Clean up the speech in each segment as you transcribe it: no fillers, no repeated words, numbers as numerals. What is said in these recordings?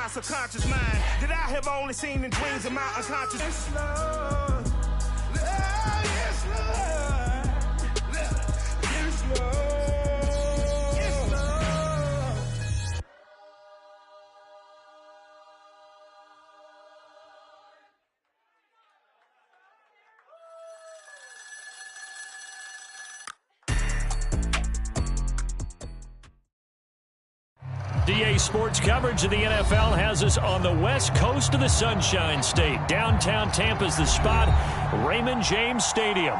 my subconscious mind that I have only seen in dreams of my unconscious. Yes, Lord. Yes, Lord. Yes, Lord. Yes, Lord. DA Sports coverage of the NFL has us on the west coast of the Sunshine State. Downtown Tampa's the spot, Raymond James Stadium.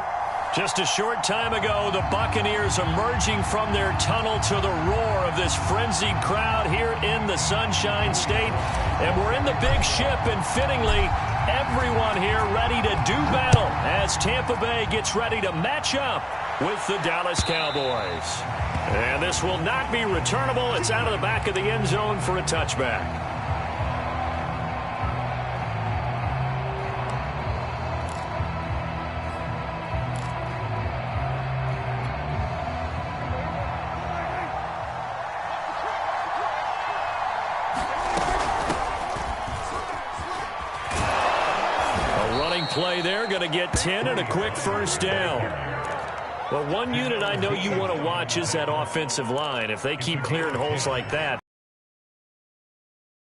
Just a short time ago, the Buccaneers emerging from their tunnel to the roar of this frenzied crowd here in the Sunshine State. And we're in the big ship, and fittingly, everyone here ready to do battle as Tampa Bay gets ready to match up with the Dallas Cowboys. And this will not be returnable. It's out of the back of the end zone for a touchback. A running play there, going to get 10 and a quick first down. Well, one unit I know you want to watch is that offensive line. If they keep clearing holes like that.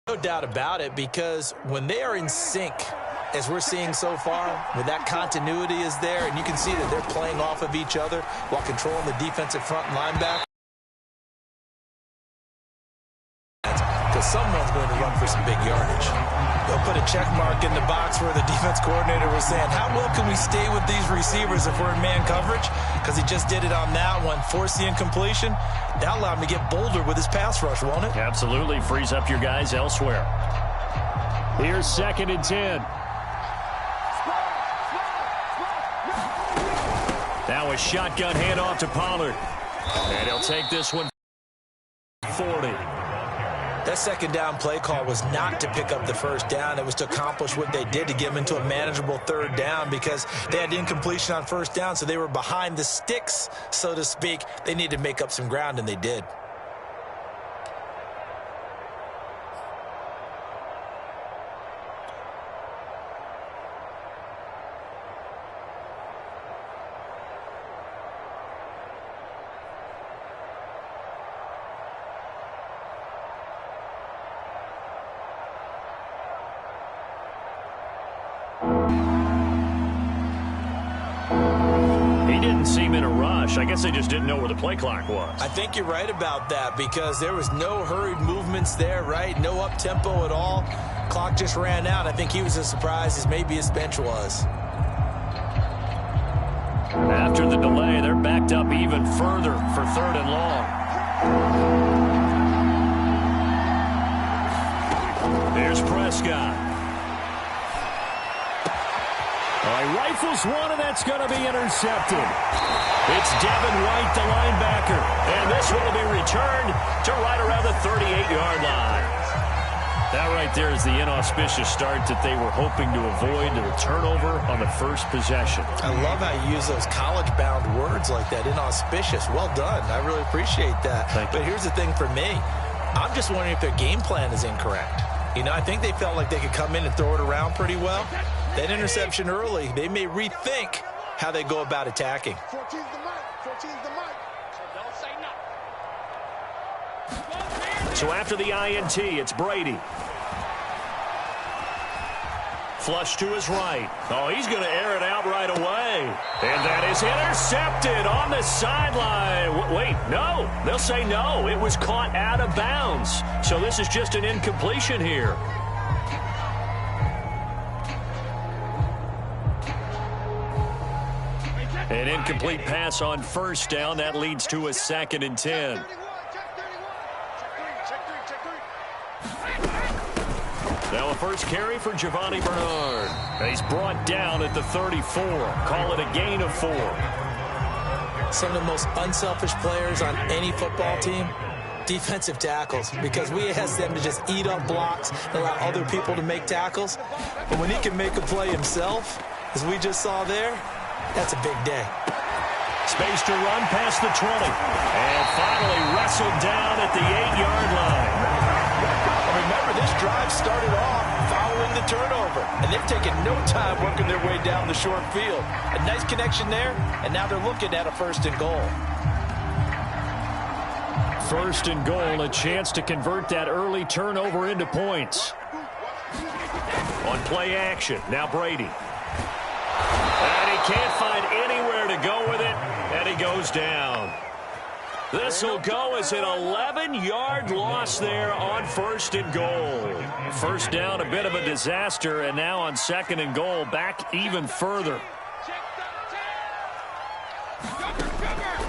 No doubt about it, because when they are in sync, as we're seeing so far, when that continuity is there, and you can see that they're playing off of each other while controlling the defensive front and linebacker. Because someone's going to run for some big yardage. They'll put a check mark in the box where the defense coordinator was saying, how well can we stay with these receivers if we're in man coverage? Because he just did it on that one, forced the incompletion. That allowed him to get bolder with his pass rush, won't it? Absolutely. Frees up your guys elsewhere. Here's 2nd and 10. Now a shotgun handoff to Pollard. And he'll take this one 40. That second down play call was not to pick up the first down. It was to accomplish what they did, to get them into a manageable third down, because they had incompletion on first down, so they were behind the sticks, so to speak. They needed to make up some ground, and they did. Seem in a rush. I guess they just didn't know where the play clock was. I think you're right about that, because there was no hurried movements there, right? No up-tempo at all. Clock just ran out. I think he was as surprised as maybe his bench was. After the delay, they're backed up even further for 3rd and long. There's Prescott. He rifles one, and that's going to be intercepted. It's Devin White, the linebacker. And this one will be returned to right around the 38-yard line. That right there is the inauspicious start that they were hoping to avoid, to the turnover on the first possession. I love how you use those college-bound words like that, inauspicious. Well done. I really appreciate that. But here's the thing for me. I'm just wondering if their game plan is incorrect. You know, I think they felt like they could come in and throw it around pretty well. That interception early, they may rethink how they go about attacking. 14's the mic. 14's the mic. Don't say nothing. So after the INT, it's Brady. Flush to his right. Oh, he's going to air it out right away. And that is intercepted on the sideline. Wait, no. They'll say no. It was caught out of bounds. So this is just an incompletion here. An incomplete pass on first down. That leads to a 2nd and 10. Now a first carry for Giovanni Bernard. He's brought down at the 34. Call it a gain of 4. Some of the most unselfish players on any football team, defensive tackles, because we ask them to just eat up blocks and allow other people to make tackles. But when he can make a play himself, as we just saw there, that's a big day. Space to run past the 20. And finally wrestled down at the 8-yard line. Remember, this drive time working their way down the short field. A nice connection there, and now they're looking at a 1st and goal. 1st and goal, a chance to convert that early turnover into points. On play action, now Brady. And he can't find anywhere to go with it, and he goes down. This will go as an 11-yard loss there on 1st and goal. 1st down, a bit of a disaster, and now on 2nd and goal, back even further.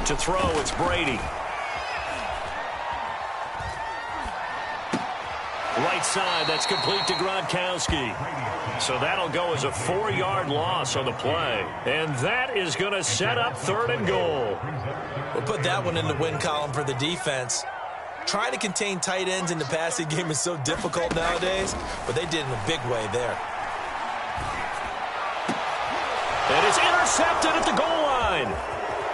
To throw, it's Brady. Right side, that's complete to Gronkowski. So that'll go as a 4-yard loss on the play. And that is going to set up 3rd and goal. We'll put that one in the win column for the defense. Trying to contain tight ends in the passing game is so difficult nowadays, but they did in a big way there. And it's intercepted at the goal line.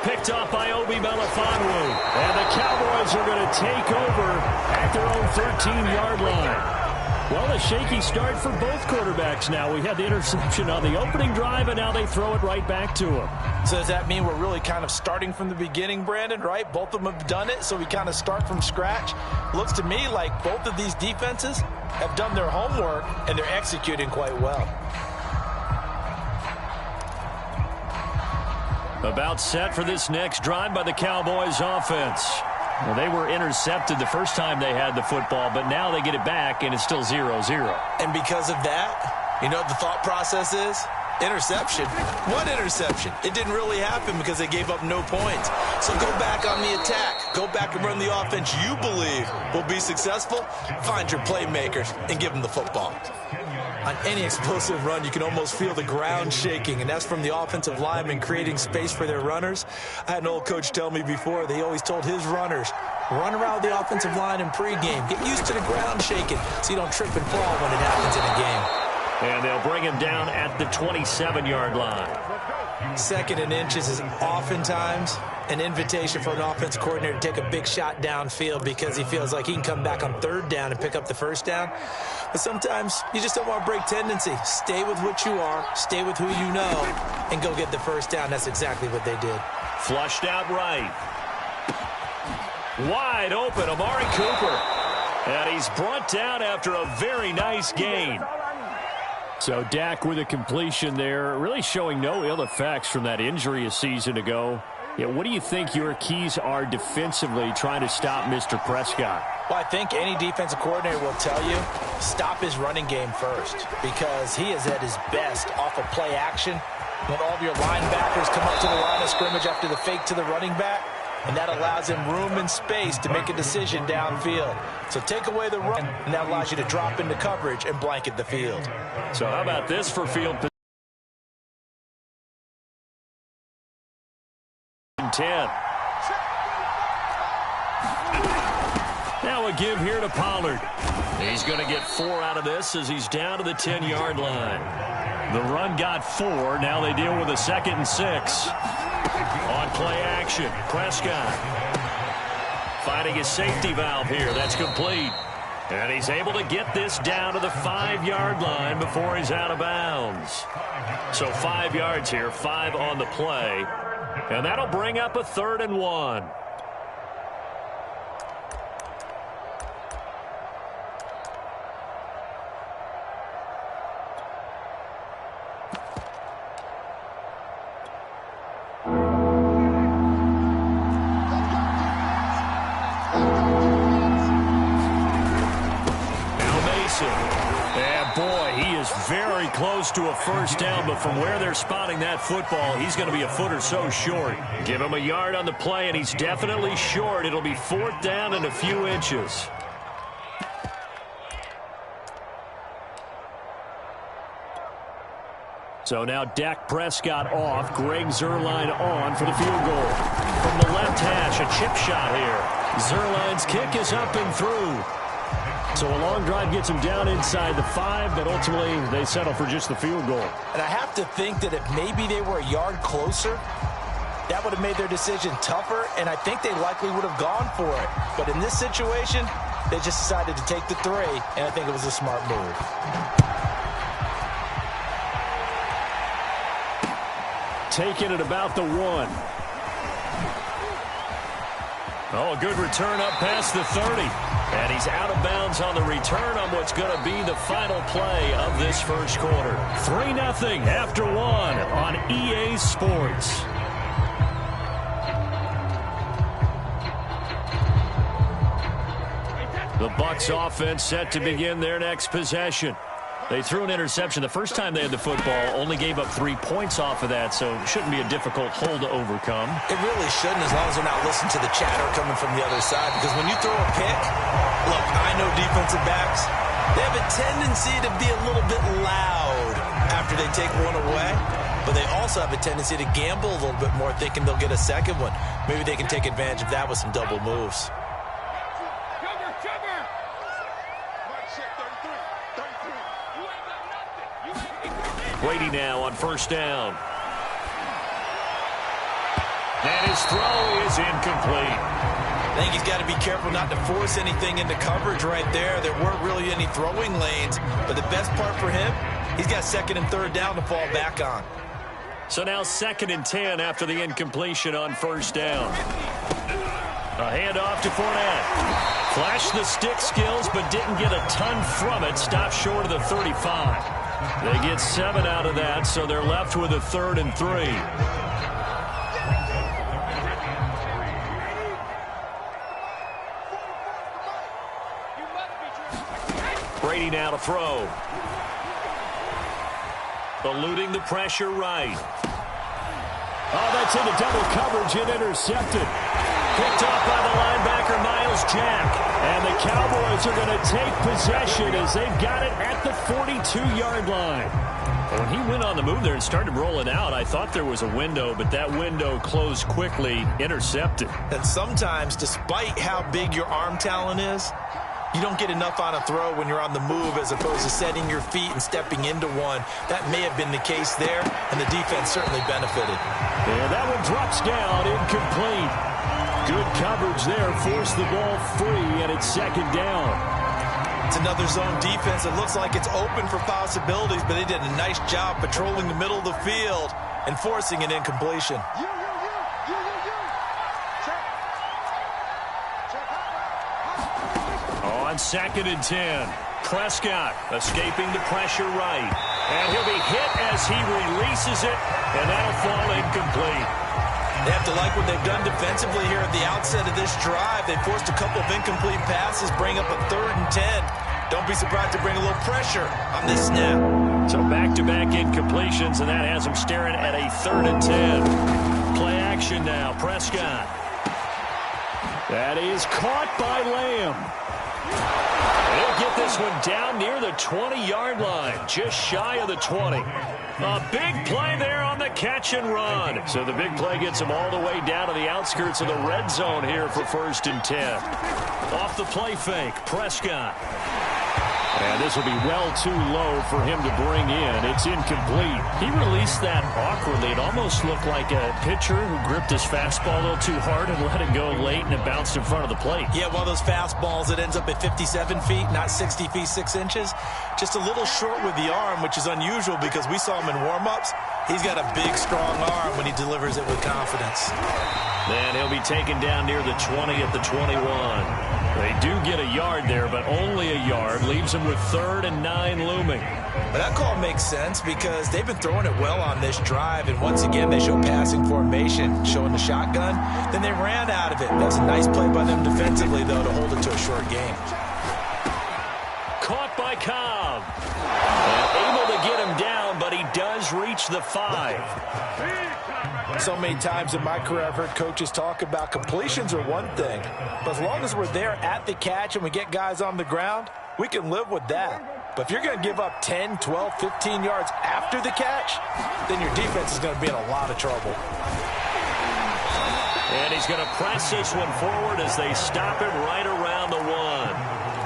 Picked off by Obi Melifonwu. And the Cowboys are going to take over at their own 13-yard line. Well, a shaky start for both quarterbacks now. We had the interception on the opening drive, and now they throw it right back to him. So does that mean we're really kind of starting from the beginning, Brandon, right? Both of them have done it, so we kind of start from scratch. Looks to me like both of these defenses have done their homework, and they're executing quite well. About set for this next drive by the Cowboys offense. Well, they were intercepted the first time they had the football, but now they get it back, and it's still 0-0. And because of that, you know what the thought process is? Interception. What interception? It didn't really happen because they gave up no points. So go back on the attack. Go back and run the offense you believe will be successful. Find your playmakers and give them the football. On any explosive run, you can almost feel the ground shaking, and that's from the offensive linemen creating space for their runners. I had an old coach tell me before, they always told his runners, run around the offensive line in pregame. Get used to the ground shaking so you don't trip and fall when it happens in a game. And they'll bring him down at the 27-yard line. 2nd and inches is oftentimes an invitation for an offensive coordinator to take a big shot downfield because he feels like he can come back on 3rd down and pick up the 1st down. But sometimes you just don't want to break tendency. Stay with what you are, stay with who you know, and go get the 1st down. That's exactly what they did. Flushed out right. Wide open, Amari Cooper. And he's brought down after a very nice gain. So Dak with a completion there, really showing no ill effects from that injury a season ago. Yeah, what do you think your keys are defensively trying to stop Mr. Prescott? Well, I think any defensive coordinator will tell you, stop his running game first, because he is at his best off of play action. When all of your linebackers come up to the line of scrimmage after the fake to the running back, and that allows him room and space to make a decision downfield. So take away the run, and that allows you to drop into coverage and blanket the field. So how about this for field position? 10. Now a give here to Pollard. He's going to get 4 out of this as he's down to the 10-yard line. The run got 4. Now they deal with a 2nd and 6. On play action, Prescott finding his safety valve here. That's complete. And he's able to get this down to the 5-yard line before he's out of bounds. So 5 yards here, 5 on the play. And that'll bring up a 3rd and 1. Very close to a 1st down, but from where they're spotting that football, he's going to be a foot or so short. Give him a yard on the play, and he's definitely short. It'll be 4th down and a few inches. So now Dak Prescott off, Greg Zuerlein on for the field goal. From the left hash, a chip shot here. Zuerlein's kick is up and through. So a long drive gets him down inside the 5, but ultimately they settle for just the field goal. And I have to think that if maybe they were a yard closer, that would have made their decision tougher, and I think they likely would have gone for it. But in this situation, they just decided to take the 3, and I think it was a smart move. taken at about the 1. Oh, a good return up past the 30. And he's out of bounds on the return on what's going to be the final play of this first quarter. 3-0 after 1 on EA Sports. The Bucs offense set to begin their next possession. They threw an interception the first time they had the football, only gave up 3 points off of that, so it shouldn't be a difficult hole to overcome. It really shouldn't, as long as they're not listening to the chatter coming from the other side, because when you throw a pick, look, I know defensive backs, they have a tendency to be a little bit loud after they take one away, but they also have a tendency to gamble a little bit more, thinking they'll get a second one. Maybe they can take advantage of that with some double moves. Brady now on first down. And his throw is incomplete. I think he's got to be careful not to force anything into coverage right there. There weren't really any throwing lanes, but the best part for him, he's got second and third down to fall back on. So now 2nd and 10 after the incompletion on first down. A handoff to Fournette. Flashed the stick skills, but didn't get a ton from it. Stopped short of the 35. They get 7 out of that, so they're left with a 3rd and 3. Brady now to throw. Eluding the pressure right. Oh, that's into double coverage and intercepted. Picked off by the linebacker, Miles Jack. And the Cowboys are going to take possession as they've got it at the 42-yard line. When he went on the move there and started rolling out, I thought there was a window, but that window closed quickly, intercepted. And sometimes, despite how big your arm talent is, you don't get enough on a throw when you're on the move as opposed to setting your feet and stepping into one. That may have been the case there, and the defense certainly benefited. And that one drops down, incomplete. Good coverage there, forced the ball free, and it's 2nd down. It's another zone defense. It looks like it's open for possibilities, but they did a nice job patrolling the middle of the field and forcing an incompletion. On 2nd and 10, Prescott escaping the pressure right. And he'll be hit as he releases it, and that'll fall incomplete. They have to like what they've done defensively here at the outset of this drive. They forced a couple of incomplete passes, bring up a 3rd and 10. Don't be surprised to bring a little pressure on this snap. So back-to-back incompletions, and that has them staring at a 3rd and 10. Play action now, Prescott. That is caught by Lamb. They'll get this one down near the 20-yard line, just shy of the 20. A big play there on the catch and run. So the big play gets them all the way down to the outskirts of the red zone here for 1st and 10. Off the play fake, Prescott. And this will be well too low for him to bring in. It's incomplete. He released that awkwardly. It almost looked like a pitcher who gripped his fastball a little too hard and let it go late, and it bounced in front of the plate. Yeah, one of those fastballs that ends up at 57 feet, not 60 feet 6 inches. Just a little short with the arm, which is unusual because we saw him in warm-ups. He's got a big, strong arm when he delivers it with confidence. Then he'll be taken down near the 20 at the 21. They do get a yard there, but only a yard. Leaves them with 3rd and 9 looming. But that call makes sense because they've been throwing it well on this drive, and once again they show passing formation, showing the shotgun. Then they ran out of it. That's a nice play by them defensively, though, to hold it to a short game. Caught by Cobb. And able to get him down, but he does reach the 5. So many times in my career I've heard coaches talk about completions are one thing, but as long as we're there at the catch and we get guys on the ground, we can live with that. But if you're going to give up 10, 12, 15 yards after the catch, then your defense is going to be in a lot of trouble. And he's going to press this one forward as they stop it right around the 1.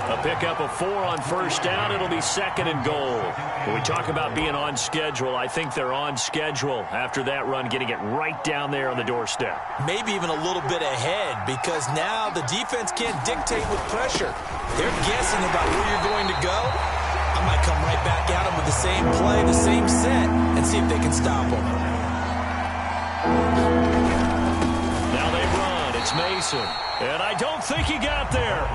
A pickup of 4 on first down. It'll be 2nd and goal. When we talk about being on schedule, I think they're on schedule after that run, getting it right down there on the doorstep. Maybe even a little bit ahead because now the defense can't dictate with pressure. They're guessing about where you're going to go. I might come right back at them with the same play, the same set, and see if they can stop them. Now they run. It's Mason. And I don't think he got there.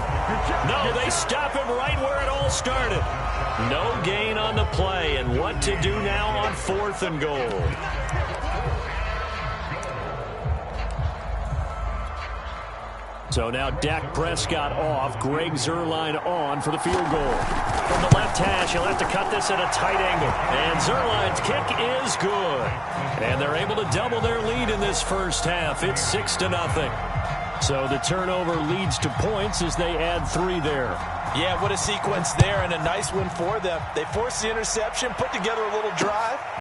No, they stop him right where it all started. No gain on the play. And what to do now on 4th and goal? So now Dak Prescott off. Greg Zuerlein on for the field goal. From the left hash, he'll have to cut this at a tight angle. And Zuerlein's kick is good. And they're able to double their lead in this first half. It's 6-0. So the turnover leads to points as they add 3 there. Yeah, what a sequence there, and a nice one for them. They forced the interception, put together a little drive.